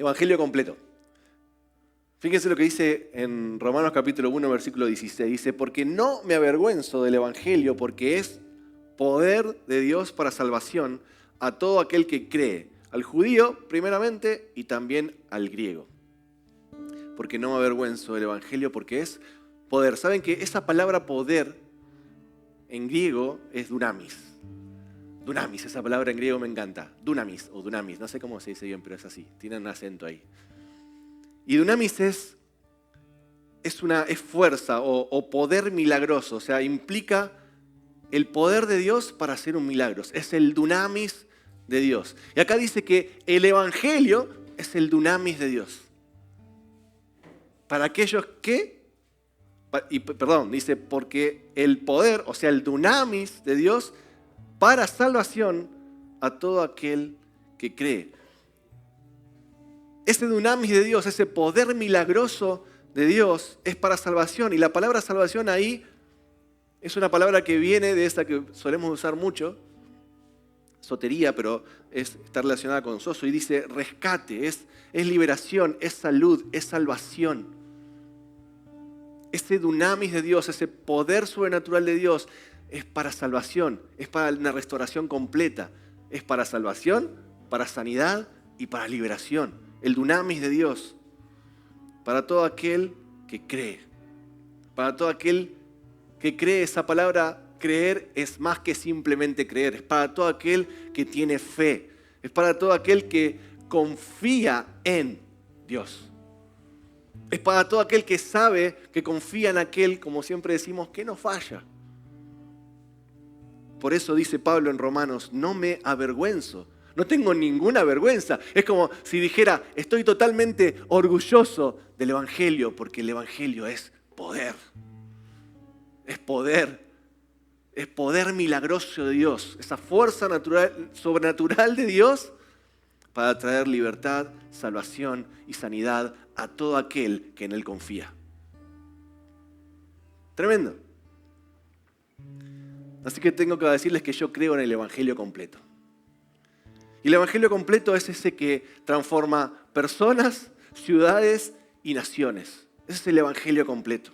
Evangelio completo. Fíjense lo que dice en Romanos capítulo 1, versículo 16. Dice, porque no me avergüenzo del Evangelio, porque es poder de Dios para salvación a todo aquel que cree, al judío primeramente y también al griego. Porque no me avergüenzo del Evangelio, porque es poder. ¿Saben que esa palabra poder en griego es dunamis? Dunamis, esa palabra en griego me encanta. Dunamis o dunamis, no sé cómo se dice bien, pero es así. Tiene un acento ahí. Y dunamis es fuerza o poder milagroso, o sea, implica el poder de Dios para hacer un milagro. Es el dunamis de Dios. Y acá dice que el Evangelio es el dunamis de Dios. Para aquellos que, dice, porque el poder, o sea, el dunamis de Dios, para salvación a todo aquel que cree. Ese dunamis de Dios, ese poder milagroso de Dios es para salvación. Y la palabra salvación ahí es una palabra que viene de esta que solemos usar mucho, sotería, pero está relacionada con soso. Y dice rescate, es liberación, es salud, es salvación. Ese dunamis de Dios, ese poder sobrenatural de Dios es para salvación, es para una restauración completa. Es para salvación, para sanidad y para liberación. El dunamis de Dios, para todo aquel que cree. Para todo aquel que cree, esa palabra creer es más que simplemente creer. Es para todo aquel que tiene fe. Es para todo aquel que confía en Dios. Es para todo aquel que sabe, que confía en aquel, como siempre decimos, que no falla. Por eso dice Pablo en Romanos, no me avergüenzo. No tengo ninguna vergüenza. Es como si dijera, estoy totalmente orgulloso del Evangelio, porque el Evangelio es poder. Es poder. Es poder milagroso de Dios. Esa fuerza sobrenatural de Dios para traer libertad, salvación y sanidad a todo aquel que en Él confía. Tremendo. Así que tengo que decirles que yo creo en el Evangelio completo. Y el Evangelio completo es ese que transforma personas, ciudades y naciones. Ese es el Evangelio completo.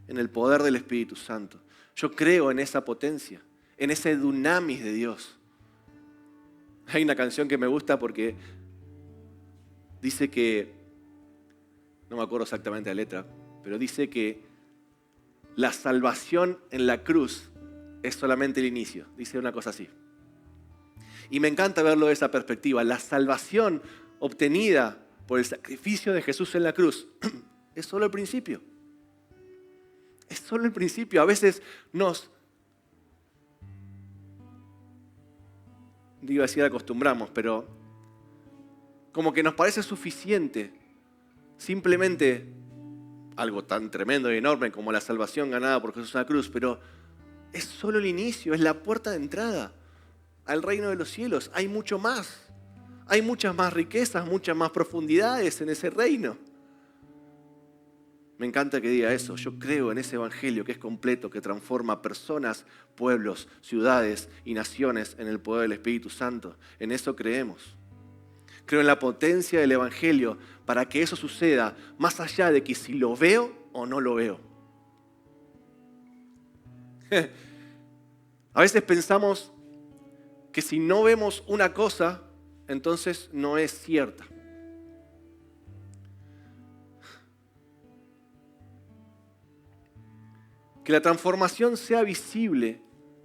En el poder del Espíritu Santo. Yo creo en esa potencia, en ese dunamis de Dios. Hay una canción que me gusta porque dice que, no me acuerdo exactamente la letra, pero dice que la salvación en la cruz es solamente el inicio. Dice una cosa así. Y me encanta verlo de esa perspectiva. La salvación obtenida por el sacrificio de Jesús en la cruz es solo el principio. Es solo el principio. A veces acostumbramos, pero como que nos parece suficiente simplemente algo tan tremendo y enorme como la salvación ganada por Jesús en la cruz, pero es solo el inicio, es la puerta de entrada al reino de los cielos. Hay mucho más. Hay muchas más riquezas, muchas más profundidades en ese reino. Me encanta que diga eso. Yo creo en ese evangelio que es completo, que transforma personas, pueblos, ciudades y naciones en el poder del Espíritu Santo. En eso creemos. Creo en la potencia del evangelio para que eso suceda, más allá de que si lo veo o no lo veo. A veces pensamos que si no vemos una cosa, entonces no es cierta. Que la transformación sea visible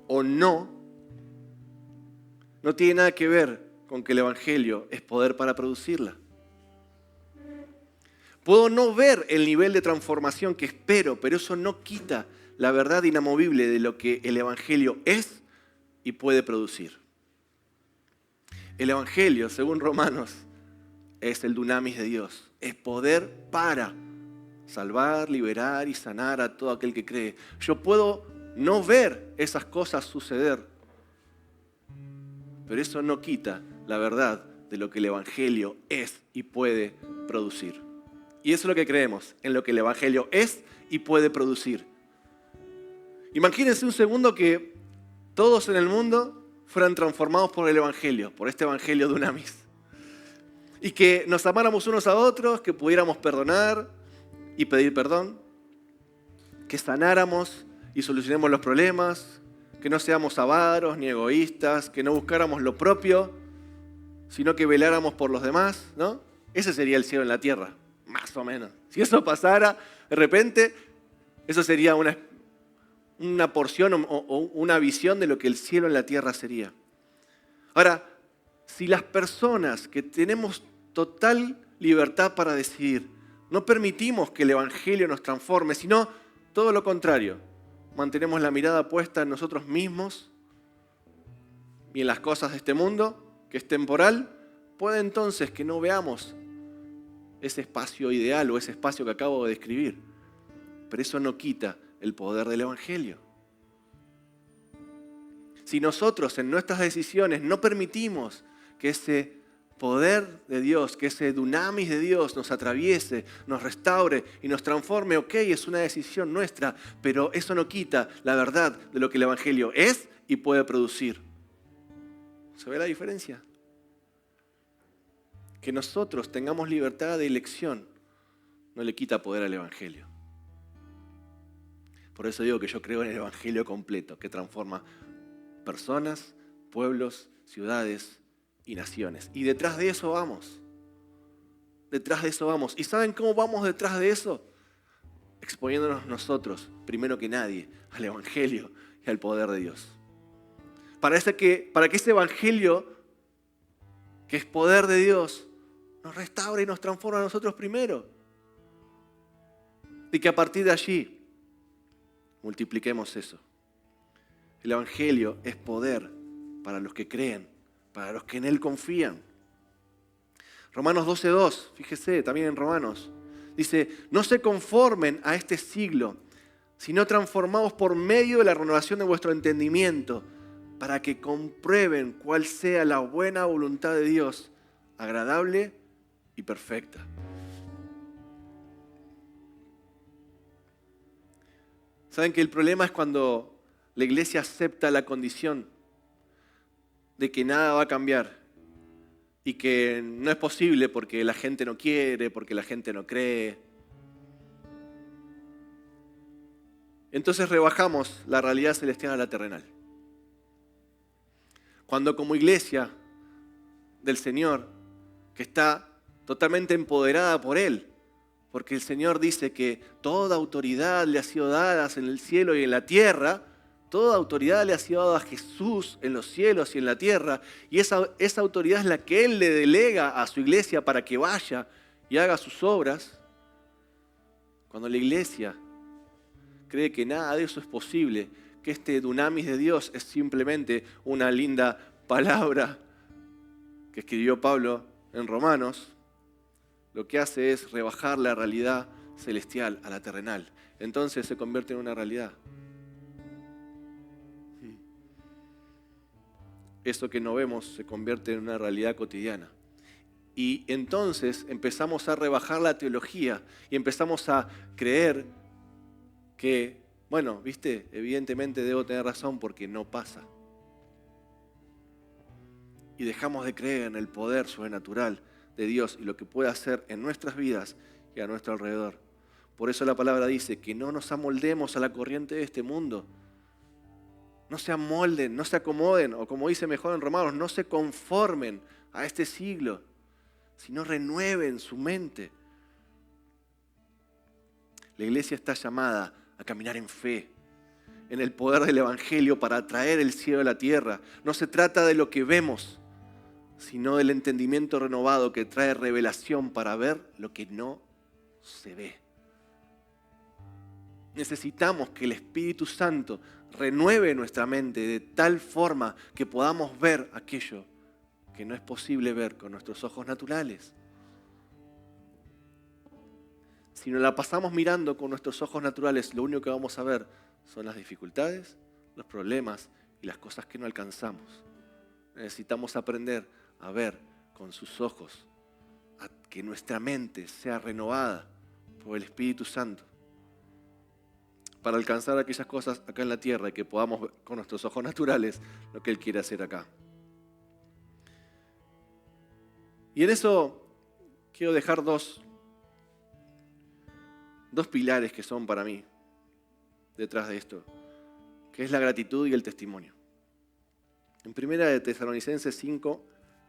o no tiene nada que ver con que el evangelio es poder para producirla. Puedo no ver el nivel de transformación que espero, pero eso no quita la verdad inamovible de lo que el evangelio es y puede producir. El evangelio, según Romanos, es el dunamis de Dios. Es poder para salvar, liberar y sanar a todo aquel que cree. Yo puedo no ver esas cosas suceder, pero eso no quita la verdad de lo que el evangelio es y puede producir. Y eso es lo que creemos, en lo que el evangelio es y puede producir. Imagínense un segundo que todos en el mundo fueran transformados por el evangelio, por este evangelio dunamis. y que nos amáramos unos a otros, que pudiéramos perdonar y pedir perdón, que sanáramos y solucionemos los problemas, que no seamos avaros ni egoístas, que no buscáramos lo propio, sino que veláramos por los demás, ¿no? Ese sería el cielo en la tierra, más o menos. Si eso pasara, de repente, eso sería una porción o una visión de lo que el cielo en la tierra sería. Ahora, si las personas que tenemos total libertad para decidir, no permitimos que el Evangelio nos transforme, sino todo lo contrario, mantenemos la mirada puesta en nosotros mismos y en las cosas de este mundo, que es temporal, puede entonces que no veamos ese espacio ideal o ese espacio que acabo de describir. Pero eso no quita el poder del Evangelio. Si nosotros en nuestras decisiones no permitimos que ese poder de Dios, que ese dunamis de Dios nos atraviese, nos restaure y nos transforme, ok, es una decisión nuestra, pero eso no quita la verdad de lo que el Evangelio es y puede producir. ¿Se ve la diferencia? Que nosotros tengamos libertad de elección no le quita poder al Evangelio. Por eso digo que yo creo en el Evangelio completo, que transforma personas, pueblos, ciudades y naciones. Y detrás de eso vamos. Detrás de eso vamos. ¿Y saben cómo vamos detrás de eso? Exponiéndonos nosotros, primero que nadie, al Evangelio y al poder de Dios. Para que ese Evangelio, que es poder de Dios, nos restaure y nos transforme a nosotros primero. Y que a partir de allí multipliquemos eso. El Evangelio es poder para los que creen, para los que en Él confían. Romanos 12:2, fíjese, también en Romanos, dice, no se conformen a este siglo, sino transformados por medio de la renovación de vuestro entendimiento, para que comprueben cuál sea la buena voluntad de Dios, agradable y perfecta. ¿Saben que el problema es cuando la iglesia acepta la condición de que nada va a cambiar y que no es posible porque la gente no quiere, porque la gente no cree? Entonces rebajamos la realidad celestial a la terrenal. Cuando como iglesia del Señor, que está totalmente empoderada por Él, porque el Señor dice que toda autoridad le ha sido dada en el cielo y en la tierra, toda autoridad le ha sido dada a Jesús en los cielos y en la tierra, y esa autoridad es la que Él le delega a su iglesia para que vaya y haga sus obras. Cuando la iglesia cree que nada de eso es posible, que este dunamis de Dios es simplemente una linda palabra que escribió Pablo en Romanos, lo que hace es rebajar la realidad celestial a la terrenal. Entonces se convierte en una realidad. Eso que no vemos se convierte en una realidad cotidiana. Y entonces empezamos a rebajar la teología y empezamos a creer que, bueno, viste, evidentemente debo tener razón porque no pasa. Y dejamos de creer en el poder sobrenatural de Dios y lo que puede hacer en nuestras vidas y a nuestro alrededor. Por eso la palabra dice que no nos amoldemos a la corriente de este mundo. No se amolden, no se acomoden, o como dice mejor en Romanos, no se conformen a este siglo, sino renueven su mente. La iglesia está llamada a caminar en fe, en el poder del Evangelio para traer el cielo a la tierra. No se trata de lo que vemos, sino del entendimiento renovado que trae revelación para ver lo que no se ve. Necesitamos que el Espíritu Santo renueve nuestra mente de tal forma que podamos ver aquello que no es posible ver con nuestros ojos naturales. Si nos la pasamos mirando con nuestros ojos naturales, lo único que vamos a ver son las dificultades, los problemas y las cosas que no alcanzamos. Necesitamos aprender a ver con sus ojos, a que nuestra mente sea renovada por el Espíritu Santo, para alcanzar aquellas cosas acá en la tierra y que podamos ver con nuestros ojos naturales lo que Él quiere hacer acá. Y en eso quiero dejar dos pilares que son para mí detrás de esto, que es la gratitud y el testimonio. En 1 de Tesalonicenses 5,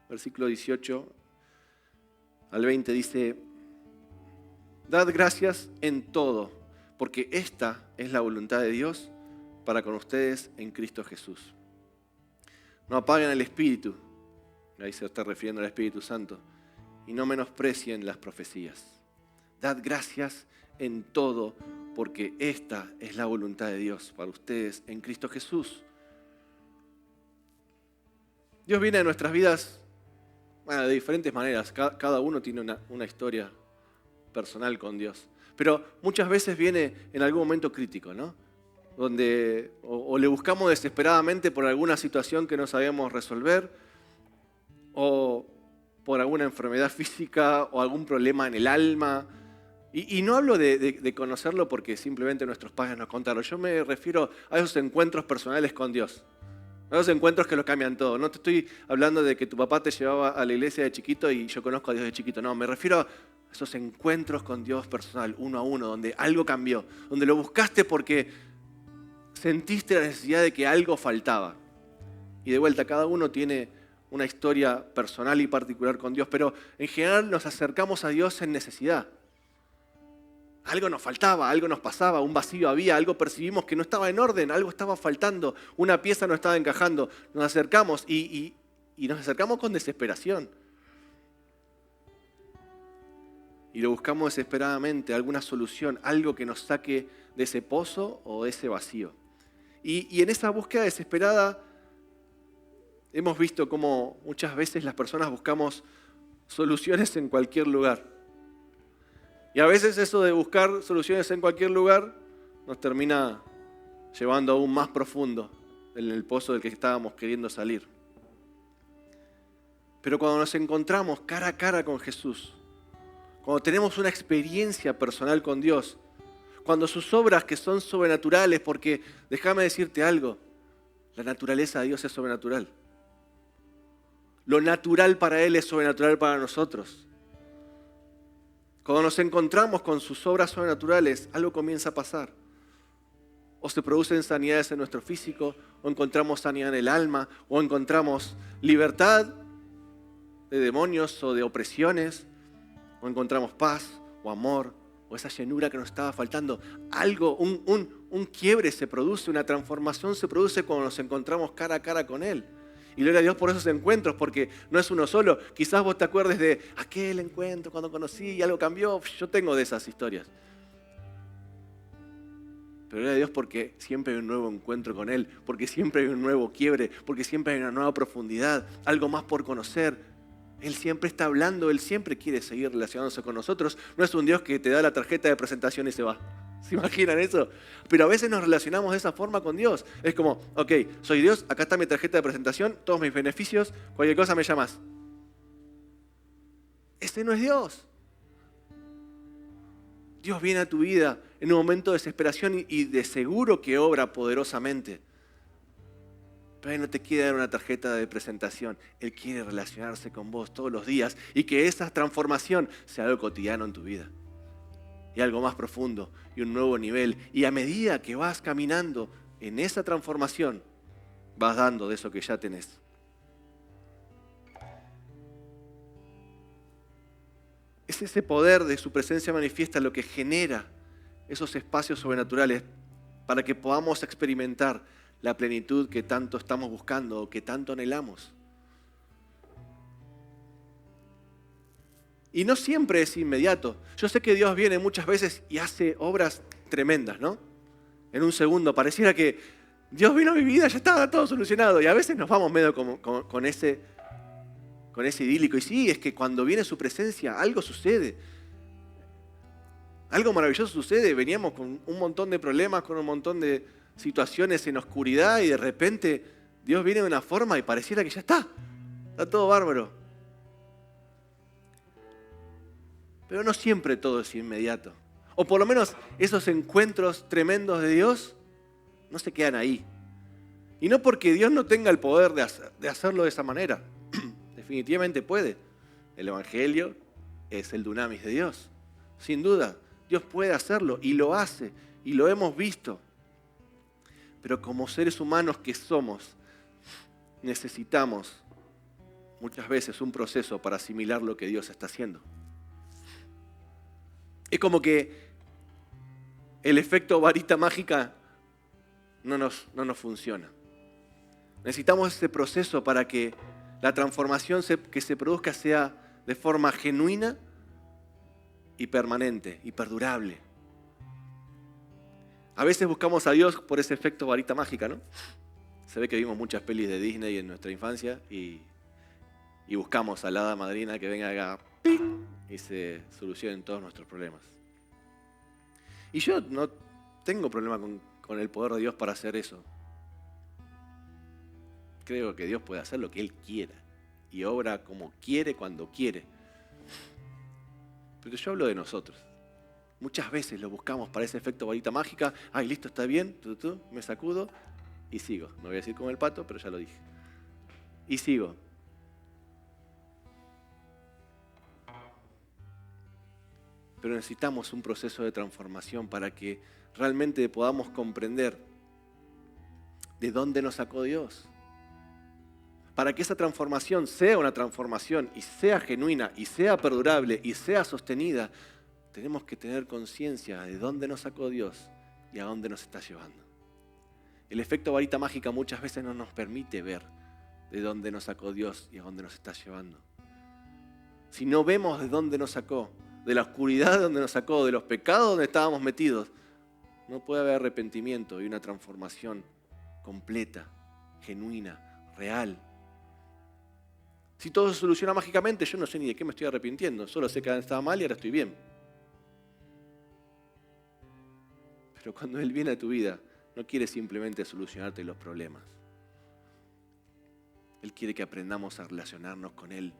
versículo 18 al 20 dice: dad gracias en todo, porque esta es la voluntad de Dios para con ustedes en Cristo Jesús. No apaguen el Espíritu, ahí se está refiriendo al Espíritu Santo, y no menosprecien las profecías. Dad gracias en todo, porque esta es la voluntad de Dios para ustedes en Cristo Jesús. Dios viene a nuestras vidas de diferentes maneras. Cada uno tiene una historia personal con Dios. Pero muchas veces viene en algún momento crítico, ¿no? Donde o le buscamos desesperadamente por alguna situación que no sabemos resolver, o por alguna enfermedad física, o algún problema en el alma. Y no hablo de conocerlo porque simplemente nuestros padres nos contaron. Yo me refiero a esos encuentros personales con Dios. A esos encuentros que lo cambian todo. No te estoy hablando de que tu papá te llevaba a la iglesia de chiquito y yo conozco a Dios de chiquito. No, me refiero a esos encuentros con Dios personal, uno a uno, donde algo cambió. Donde lo buscaste porque sentiste la necesidad de que algo faltaba. Y de vuelta, cada uno tiene una historia personal y particular con Dios, pero en general nos acercamos a Dios en necesidad. Algo nos faltaba, algo nos pasaba, un vacío había, algo percibimos que no estaba en orden, algo estaba faltando, una pieza no estaba encajando. Nos acercamos y nos acercamos con desesperación. Y lo buscamos desesperadamente, alguna solución, algo que nos saque de ese pozo o de ese vacío. Y en esa búsqueda desesperada hemos visto cómo muchas veces las personas buscamos soluciones en cualquier lugar. Y a veces eso de buscar soluciones en cualquier lugar nos termina llevando aún más profundo en el pozo del que estábamos queriendo salir. Pero cuando nos encontramos cara a cara con Jesús, cuando tenemos una experiencia personal con Dios, cuando sus obras que son sobrenaturales, porque déjame decirte algo, la naturaleza de Dios es sobrenatural. Lo natural para Él es sobrenatural para nosotros. Cuando nos encontramos con sus obras sobrenaturales, algo comienza a pasar. O se producen sanidades en nuestro físico, o encontramos sanidad en el alma, o encontramos libertad de demonios o de opresiones, o encontramos paz o amor, o esa llenura que nos estaba faltando. Algo, un quiebre se produce, una transformación se produce cuando nos encontramos cara a cara con Él. Y gloria a Dios por esos encuentros, porque no es uno solo. Quizás vos te acuerdes de aquel encuentro cuando conocí y algo cambió. Yo tengo de esas historias. Pero gloria a Dios porque siempre hay un nuevo encuentro con Él, porque siempre hay un nuevo quiebre, porque siempre hay una nueva profundidad, algo más por conocer. Él siempre está hablando, Él siempre quiere seguir relacionándose con nosotros. No es un Dios que te da la tarjeta de presentación y se va. ¿Se imaginan eso? Pero a veces nos relacionamos de esa forma con Dios. Es como, ok, soy Dios, acá está mi tarjeta de presentación, todos mis beneficios, cualquier cosa me llamas. Ese no es Dios. Dios viene a tu vida en un momento de desesperación y de seguro que obra poderosamente. Pero Él no te quiere dar una tarjeta de presentación. Él quiere relacionarse con vos todos los días y que esa transformación sea algo cotidiano en tu vida. Y algo más profundo y un nuevo nivel. Y a medida que vas caminando en esa transformación, vas dando de eso que ya tenés. Es ese poder de su presencia manifiesta lo que genera esos espacios sobrenaturales para que podamos experimentar la plenitud que tanto estamos buscando o que tanto anhelamos. Y no siempre es inmediato. Yo sé que Dios viene muchas veces y hace obras tremendas, ¿no? En un segundo. Pareciera que Dios vino a mi vida, ya estaba todo solucionado. Y a veces nos vamos medio con ese idílico. Y sí, es que cuando viene su presencia, algo sucede. Algo maravilloso sucede. Veníamos con un montón de problemas, con un montón de situaciones en oscuridad y de repente Dios viene de una forma y pareciera que ya está. Está todo bárbaro. Pero no siempre todo es inmediato. O por lo menos esos encuentros tremendos de Dios no se quedan ahí. Y no porque Dios no tenga el poder de hacerlo de esa manera. Definitivamente puede. El Evangelio es el dunamis de Dios. Sin duda, Dios puede hacerlo y lo hace y lo hemos visto. Pero como seres humanos que somos, necesitamos muchas veces un proceso para asimilar lo que Dios está haciendo. Es como que el efecto varita mágica no nos funciona. Necesitamos ese proceso para que la transformación que se produzca sea de forma genuina y permanente y perdurable. A veces buscamos a Dios por ese efecto varita mágica, ¿no? Se ve que vimos muchas pelis de Disney en nuestra infancia y buscamos a la hada madrina que venga acá ¡ping! Y se solucionen todos nuestros problemas. Y yo no tengo problema con el poder de Dios para hacer eso. Creo que Dios puede hacer lo que Él quiera y obra como quiere, cuando quiere. Pero yo hablo de nosotros. Muchas veces lo buscamos para ese efecto varita mágica. Ay, listo, está bien, me sacudo y sigo. No voy a decir como el pato, pero ya lo dije. Y sigo. Pero necesitamos un proceso de transformación para que realmente podamos comprender de dónde nos sacó Dios. Para que esa transformación sea una transformación y sea genuina y sea perdurable y sea sostenida, tenemos que tener conciencia de dónde nos sacó Dios y a dónde nos está llevando. El efecto varita mágica muchas veces no nos permite ver de dónde nos sacó Dios y a dónde nos está llevando. Si no vemos de dónde nos sacó, de la oscuridad de donde nos sacó, de los pecados donde estábamos metidos, no puede haber arrepentimiento y una transformación completa, genuina, real. Si todo se soluciona mágicamente, yo no sé ni de qué me estoy arrepintiendo, solo sé que estaba mal y ahora estoy bien. Pero cuando Él viene a tu vida, no quiere simplemente solucionarte los problemas. Él quiere que aprendamos a relacionarnos con Él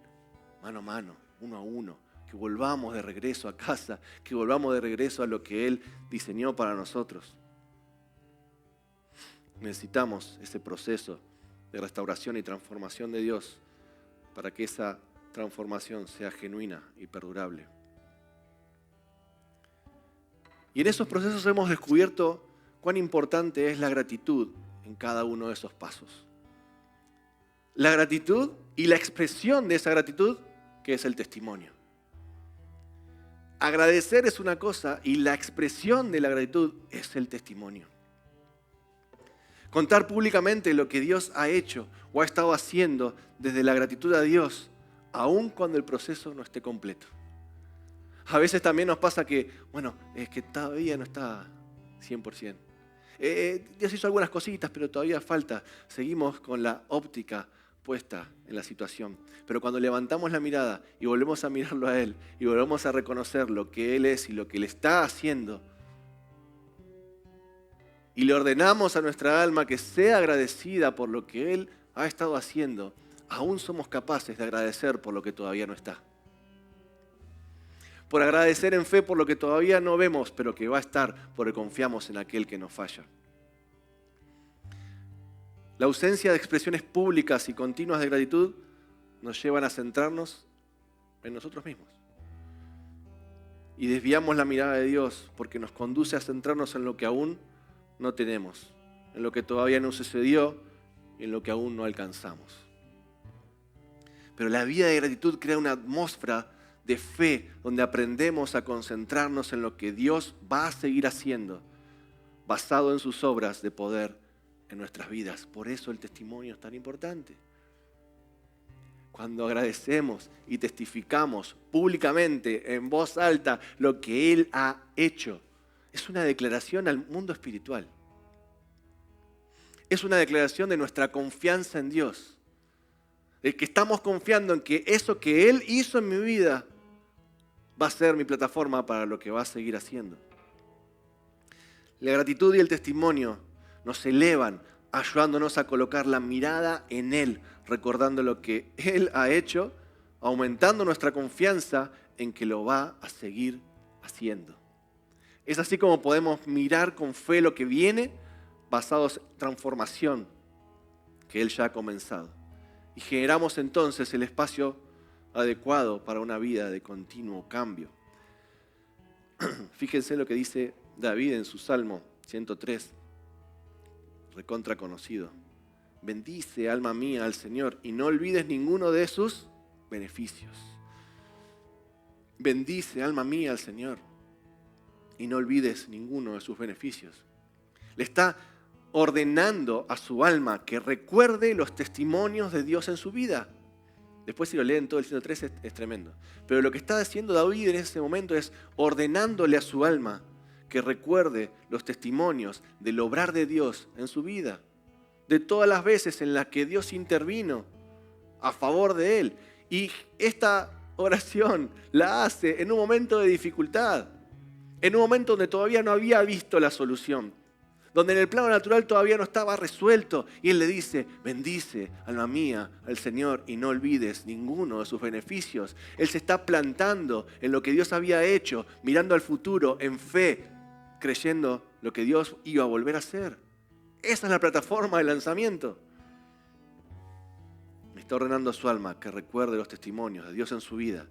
mano a mano, uno a uno, que volvamos de regreso a casa, que volvamos de regreso a lo que Él diseñó para nosotros. Necesitamos ese proceso de restauración y transformación de Dios para que esa transformación sea genuina y perdurable. Y en esos procesos hemos descubierto cuán importante es la gratitud en cada uno de esos pasos. La gratitud y la expresión de esa gratitud, que es el testimonio. Agradecer es una cosa y la expresión de la gratitud es el testimonio. Contar públicamente lo que Dios ha hecho o ha estado haciendo desde la gratitud a Dios, aun cuando el proceso no esté completo. A veces también nos pasa que, es que todavía no está 100%. Dios hizo algunas cositas, pero todavía falta. Seguimos con la óptica puesta en la situación. Pero cuando levantamos la mirada y volvemos a mirarlo a Él y volvemos a reconocer lo que Él es y lo que Él está haciendo, y le ordenamos a nuestra alma que sea agradecida por lo que Él ha estado haciendo, aún somos capaces de agradecer por lo que todavía no está. Por agradecer en fe por lo que todavía no vemos, pero que va a estar porque confiamos en aquel que nos falla. La ausencia de expresiones públicas y continuas de gratitud nos llevan a centrarnos en nosotros mismos. Y desviamos la mirada de Dios porque nos conduce a centrarnos en lo que aún no tenemos, en lo que todavía no sucedió y en lo que aún no alcanzamos. Pero la vida de gratitud crea una atmósfera de fe donde aprendemos a concentrarnos en lo que Dios va a seguir haciendo, basado en sus obras de poder en nuestras vidas. Por eso el testimonio es tan importante. Cuando agradecemos y testificamos públicamente, en voz alta, lo que Él ha hecho, es una declaración al mundo espiritual. Es una declaración de nuestra confianza en Dios. De que estamos confiando en que eso que Él hizo en mi vida va a ser mi plataforma para lo que va a seguir haciendo. La gratitud y el testimonio nos elevan, ayudándonos a colocar la mirada en Él, recordando lo que Él ha hecho, aumentando nuestra confianza en que lo va a seguir haciendo. Es así como podemos mirar con fe lo que viene, basados en transformación que Él ya ha comenzado. Y generamos entonces el espacio adecuado para una vida de continuo cambio. Fíjense lo que dice David en su Salmo 103, recontra conocido. Bendice, alma mía, al Señor y no olvides ninguno de sus beneficios. Bendice, alma mía, al Señor y no olvides ninguno de sus beneficios. Le está ordenando a su alma que recuerde los testimonios de Dios en su vida. Después si lo leen todo el 103 es tremendo. Pero lo que está haciendo David en ese momento es ordenándole a su alma que recuerde los testimonios del obrar de Dios en su vida. De todas las veces en las que Dios intervino a favor de él. Y esta oración la hace en un momento de dificultad. En un momento donde todavía no había visto la solución. Donde en el plano natural todavía no estaba resuelto. Y él le dice, bendice, alma mía, al Señor y no olvides ninguno de sus beneficios. Él se está plantando en lo que Dios había hecho, mirando al futuro en fe, creyendo lo que Dios iba a volver a hacer. Esa es la plataforma de lanzamiento. Me está ordenando a su alma que recuerde los testimonios de Dios en su vida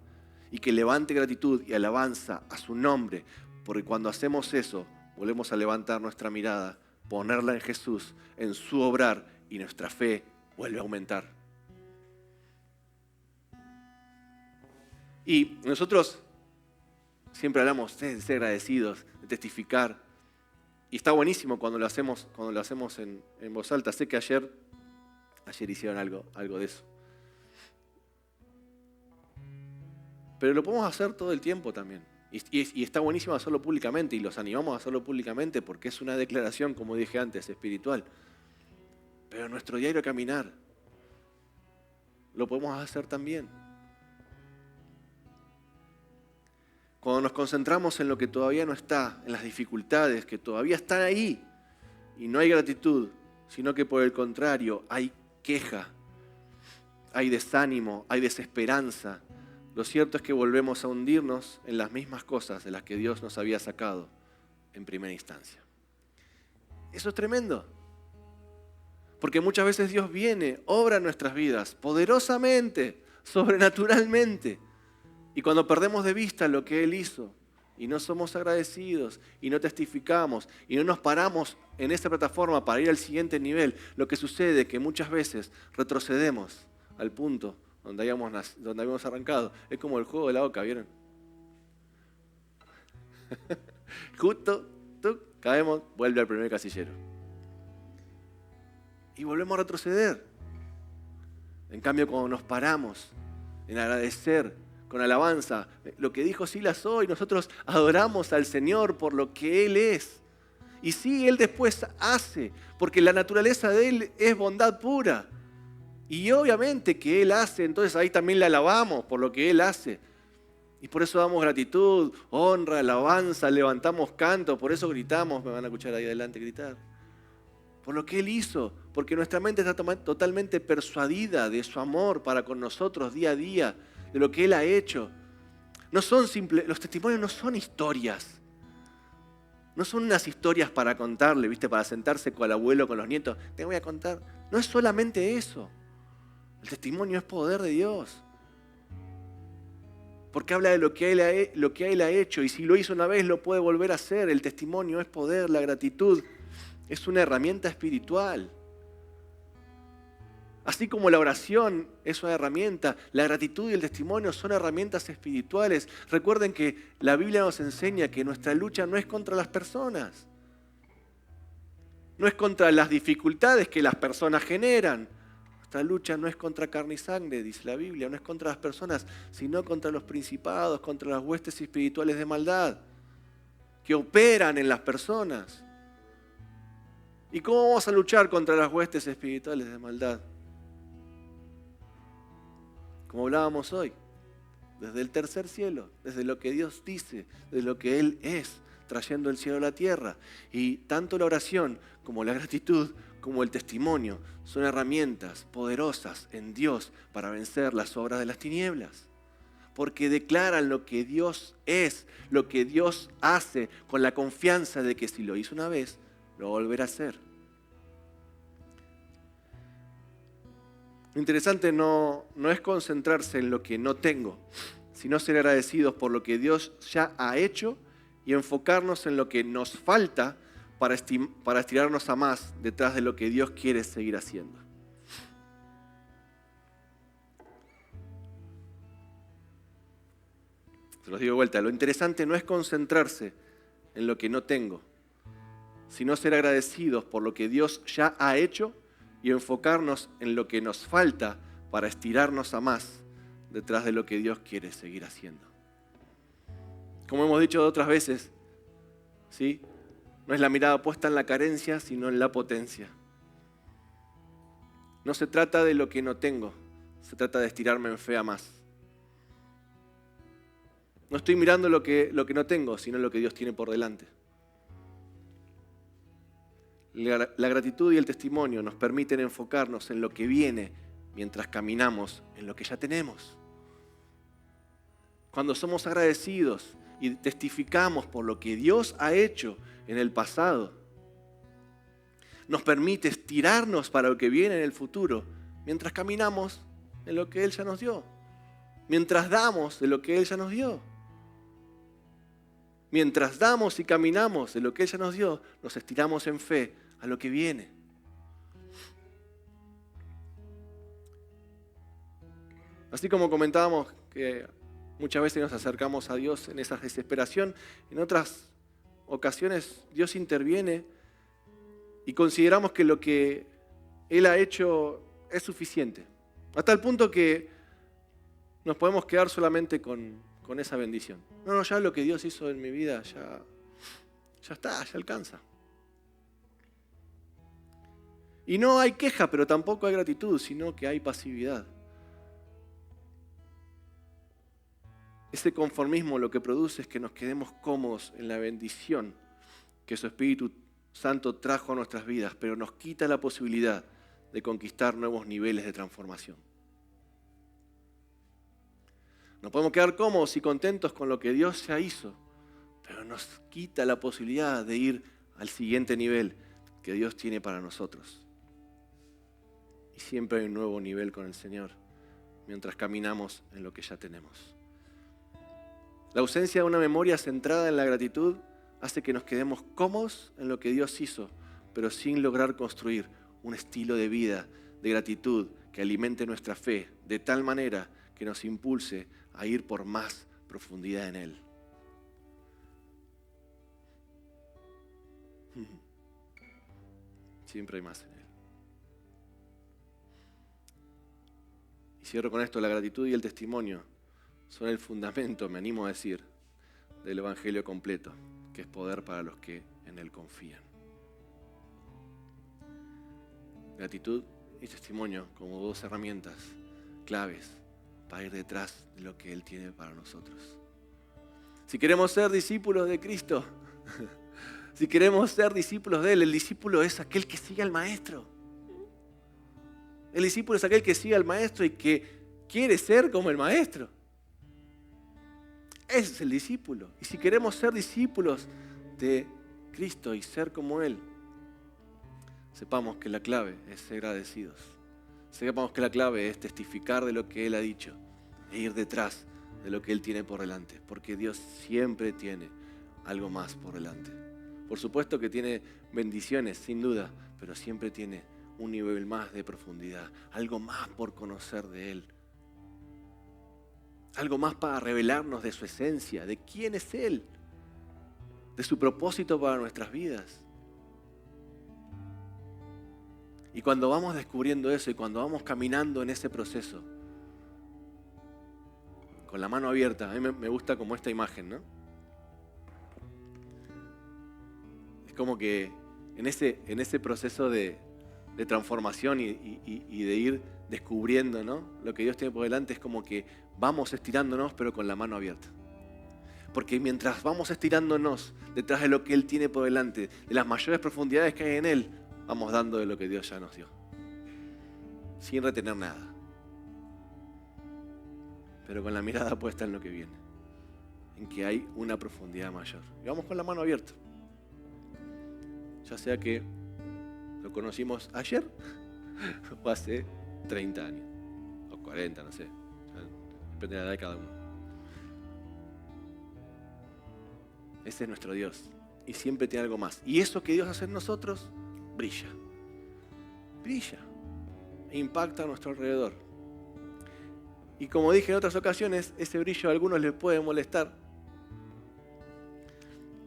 y que levante gratitud y alabanza a su nombre, porque cuando hacemos eso, volvemos a levantar nuestra mirada, ponerla en Jesús, en su obrar, y nuestra fe vuelve a aumentar. Y nosotros siempre hablamos de ser agradecidos, de testificar. Y está buenísimo cuando lo hacemos en voz alta. Sé que ayer hicieron algo de eso. Pero lo podemos hacer todo el tiempo también. Y está buenísimo hacerlo públicamente y los animamos a hacerlo públicamente porque es una declaración, como dije antes, espiritual. Pero en nuestro diario caminar lo podemos hacer también. Cuando nos concentramos en lo que todavía no está, en las dificultades que todavía están ahí y no hay gratitud, sino que por el contrario hay queja, hay desánimo, hay desesperanza. Lo cierto es que volvemos a hundirnos en las mismas cosas de las que Dios nos había sacado en primera instancia. Eso es tremendo. Porque muchas veces Dios viene, obra en nuestras vidas, poderosamente, sobrenaturalmente. Y cuando perdemos de vista lo que Él hizo, y no somos agradecidos, y no testificamos, y no nos paramos en esta plataforma para ir al siguiente nivel, lo que sucede es que muchas veces retrocedemos al punto donde habíamos arrancado. Es como el juego de la oca, ¿vieron? Justo, caemos, vuelve al primer casillero. Y volvemos a retroceder. En cambio, cuando nos paramos en agradecer, con alabanza, lo que dijo Silas hoy, nosotros adoramos al Señor por lo que Él es. Y sí, Él después hace, porque la naturaleza de Él es bondad pura. Y obviamente que Él hace, entonces ahí también le alabamos por lo que Él hace. Y por eso damos gratitud, honra, alabanza, levantamos canto, por eso gritamos, me van a escuchar ahí adelante gritar. Por lo que Él hizo, porque nuestra mente está totalmente persuadida de su amor para con nosotros día a día, de lo que Él ha hecho. No son simples, los testimonios no son historias. No son unas historias para contarle, ¿viste? Para sentarse con el abuelo, con los nietos. Te voy a contar. No es solamente eso. El testimonio es poder de Dios. Porque habla de lo que Él ha hecho. Y si lo hizo una vez, lo puede volver a hacer. El testimonio es poder, la gratitud es una herramienta espiritual. Así como la oración es una herramienta, la gratitud y el testimonio son herramientas espirituales. Recuerden que la Biblia nos enseña que nuestra lucha no es contra las personas. No es contra las dificultades que las personas generan. Nuestra lucha no es contra carne y sangre, dice la Biblia, no es contra las personas, sino contra los principados, contra las huestes espirituales de maldad que operan en las personas. ¿Y cómo vamos a luchar contra las huestes espirituales de maldad? Como hablábamos hoy, desde el tercer cielo, desde lo que Dios dice, desde lo que Él es, trayendo el cielo a la tierra. Y tanto la oración como la gratitud, como el testimonio, son herramientas poderosas en Dios para vencer las obras de las tinieblas. Porque declaran lo que Dios es, lo que Dios hace, con la confianza de que si lo hizo una vez, lo volverá a hacer. Lo interesante no es concentrarse en lo que no tengo, sino ser agradecidos por lo que Dios ya ha hecho y enfocarnos en lo que nos falta para estirarnos a más detrás de lo que Dios quiere seguir haciendo. Se los digo de vuelta, lo interesante no es concentrarse en lo que no tengo, sino ser agradecidos por lo que Dios ya ha hecho y enfocarnos en lo que nos falta para estirarnos a más detrás de lo que Dios quiere seguir haciendo. Como hemos dicho otras veces, ¿sí? No es la mirada puesta en la carencia, sino en la potencia. No se trata de lo que no tengo, se trata de estirarme en fe a más. No estoy mirando lo que no tengo, sino lo que Dios tiene por delante. La gratitud y el testimonio nos permiten enfocarnos en lo que viene mientras caminamos en lo que ya tenemos. Cuando somos agradecidos y testificamos por lo que Dios ha hecho en el pasado, nos permite estirarnos para lo que viene en el futuro mientras caminamos en lo que Él ya nos dio, mientras damos de lo que Él ya nos dio. Mientras damos y caminamos de lo que Él ya nos dio, nos estiramos en fe a lo que viene. Así como comentábamos que muchas veces nos acercamos a Dios en esa desesperación, en otras ocasiones Dios interviene y consideramos que lo que Él ha hecho es suficiente. Hasta el punto que nos podemos quedar solamente con esa bendición. No, ya lo que Dios hizo en mi vida ya está, ya alcanza. Y no hay queja, pero tampoco hay gratitud, sino que hay pasividad. Ese conformismo lo que produce es que nos quedemos cómodos en la bendición que su Espíritu Santo trajo a nuestras vidas, pero nos quita la posibilidad de conquistar nuevos niveles de transformación. Nos podemos quedar cómodos y contentos con lo que Dios ya hizo, pero nos quita la posibilidad de ir al siguiente nivel que Dios tiene para nosotros. Y siempre hay un nuevo nivel con el Señor, mientras caminamos en lo que ya tenemos. La ausencia de una memoria centrada en la gratitud hace que nos quedemos cómodos en lo que Dios hizo, pero sin lograr construir un estilo de vida de gratitud que alimente nuestra fe de tal manera que nos impulse a ir por más profundidad en Él. Siempre hay más en Él. Y cierro con esto: la gratitud y el testimonio son el fundamento, me animo a decir, del Evangelio completo, que es poder para los que en Él confían. Gratitud y testimonio como dos herramientas claves para ir detrás de lo que Él tiene para nosotros. Si queremos ser discípulos de Cristo, si queremos ser discípulos de Él, el discípulo es aquel que sigue al Maestro. El discípulo es aquel que sigue al Maestro y que quiere ser como el Maestro. Ese es el discípulo. Y si queremos ser discípulos de Cristo y ser como Él, sepamos que la clave es ser agradecidos. Sepamos que la clave es testificar de lo que Él ha dicho e ir detrás de lo que Él tiene por delante, porque Dios siempre tiene algo más por delante. Por supuesto que tiene bendiciones, sin duda, pero siempre tiene un nivel más de profundidad, algo más por conocer de Él, algo más para revelarnos de su esencia, de quién es Él, de su propósito para nuestras vidas. Y cuando vamos descubriendo eso y cuando vamos caminando en ese proceso, con la mano abierta, a mí me gusta como esta imagen, ¿no? Es como que en ese proceso de transformación y de ir descubriendo, ¿no?, lo que Dios tiene por delante, es como que vamos estirándonos pero con la mano abierta. Porque mientras vamos estirándonos detrás de lo que Él tiene por delante, de las mayores profundidades que hay en Él, vamos dando de lo que Dios ya nos dio, sin retener nada, pero con la mirada puesta en lo que viene, en que hay una profundidad mayor. Y vamos con la mano abierta, ya sea que lo conocimos ayer o hace 30 años, o 40, no sé. Depende de la edad de cada uno. Ese es nuestro Dios. Y siempre tiene algo más. Y eso que Dios hace en nosotros, brilla. Brilla. E impacta a nuestro alrededor. Y como dije en otras ocasiones, ese brillo a algunos les puede molestar.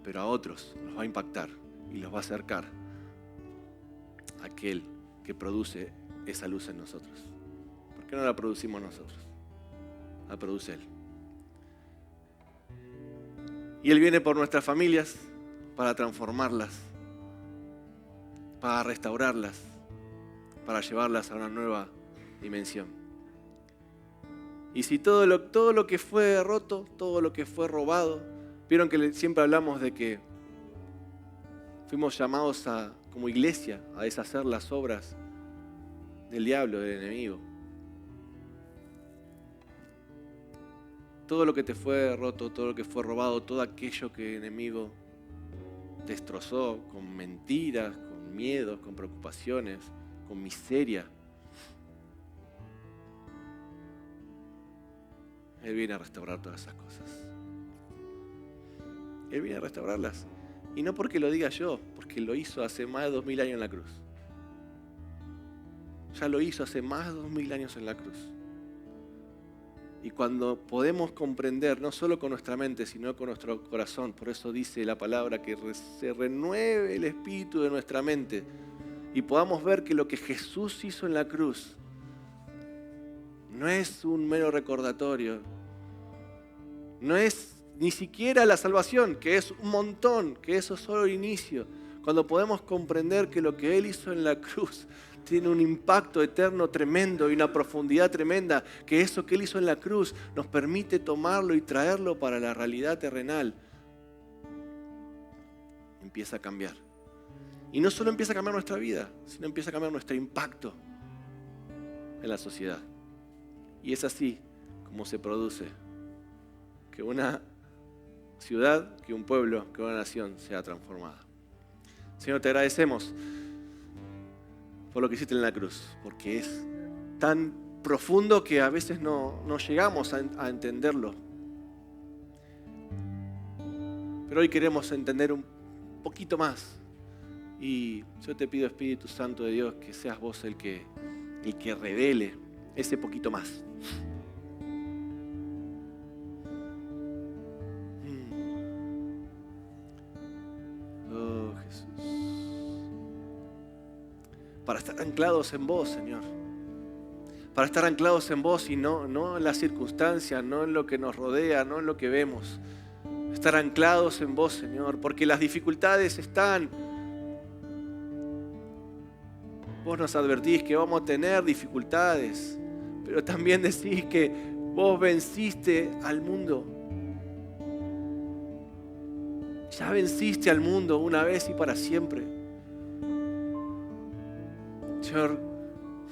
Pero a otros los va a impactar y los va a acercar a aquel que produce esa luz en nosotros. ¿Por qué no la producimos nosotros? La produce Él. Y Él viene por nuestras familias para transformarlas, para restaurarlas, para llevarlas a una nueva dimensión. Y si todo lo que fue roto, todo lo que fue robado, vieron que siempre hablamos de que fuimos llamados como iglesia a deshacer las obras del diablo, del enemigo. Todo lo que te fue roto, todo lo que fue robado, todo aquello que el enemigo destrozó con mentiras, con miedos, con preocupaciones, con miseria. Él viene a restaurar todas esas cosas. Él viene a restaurarlas. Y no porque lo diga yo, porque lo hizo hace más de 2000 años en la cruz. Ya lo hizo hace más de 2000 años en la cruz. Y cuando podemos comprender, no solo con nuestra mente, sino con nuestro corazón, por eso dice la palabra que se renueve el espíritu de nuestra mente y podamos ver que lo que Jesús hizo en la cruz no es un mero recordatorio, no es ni siquiera la salvación, que es un montón, que eso es solo el inicio. Cuando podemos comprender que lo que Él hizo en la cruz tiene un impacto eterno tremendo y una profundidad tremenda, que eso que Él hizo en la cruz nos permite tomarlo y traerlo para la realidad terrenal, empieza a cambiar. Y no solo empieza a cambiar nuestra vida, sino empieza a cambiar nuestro impacto en la sociedad. Y es así como se produce que una ciudad, que un pueblo, que una nación sea transformada. Señor, te agradecemos por lo que hiciste en la cruz, porque es tan profundo que a veces no llegamos a entenderlo. Pero hoy queremos entender un poquito más. Y yo te pido, Espíritu Santo de Dios, que seas vos el que revele ese poquito más. Oh, Jesús. Para estar anclados en vos, Señor. Para estar anclados en vos y no en las circunstancias, no en lo que nos rodea, no en lo que vemos. Estar anclados en vos, Señor, porque las dificultades están. Vos nos advertís que vamos a tener dificultades, pero también decís que vos venciste al mundo. Ya venciste al mundo una vez y para siempre. Señor,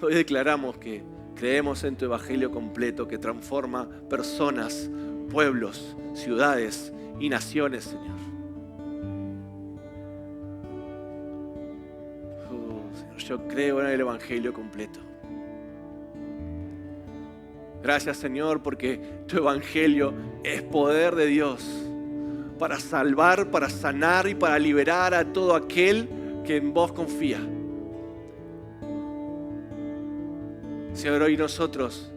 hoy declaramos que creemos en tu evangelio completo que transforma personas, pueblos, ciudades y naciones, Señor. Señor, yo creo en el evangelio completo. Gracias, Señor, porque tu evangelio es poder de Dios para salvar, para sanar y para liberar a todo aquel que en vos confía. Señor, hoy nosotros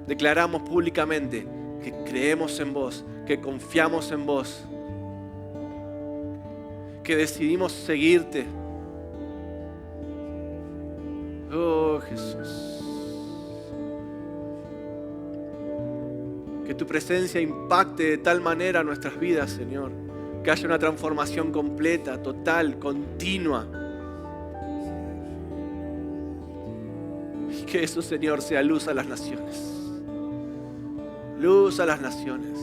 declaramos públicamente que creemos en vos, que confiamos en vos, que decidimos seguirte. Oh, Jesús. Que tu presencia impacte de tal manera nuestras vidas, Señor, que haya una transformación completa, total, continua. Y que eso, Señor, sea luz a las naciones. Luz a las naciones.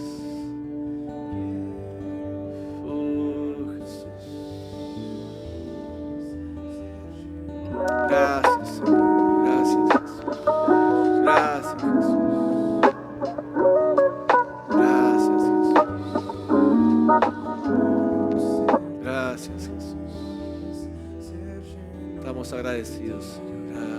Oh, Jesús. Gracias, Señor. Gracias, Jesús. Gracias, Jesús. Gracias, Jesús. Gracias, Jesús. Estamos agradecidos, Señor. Gracias.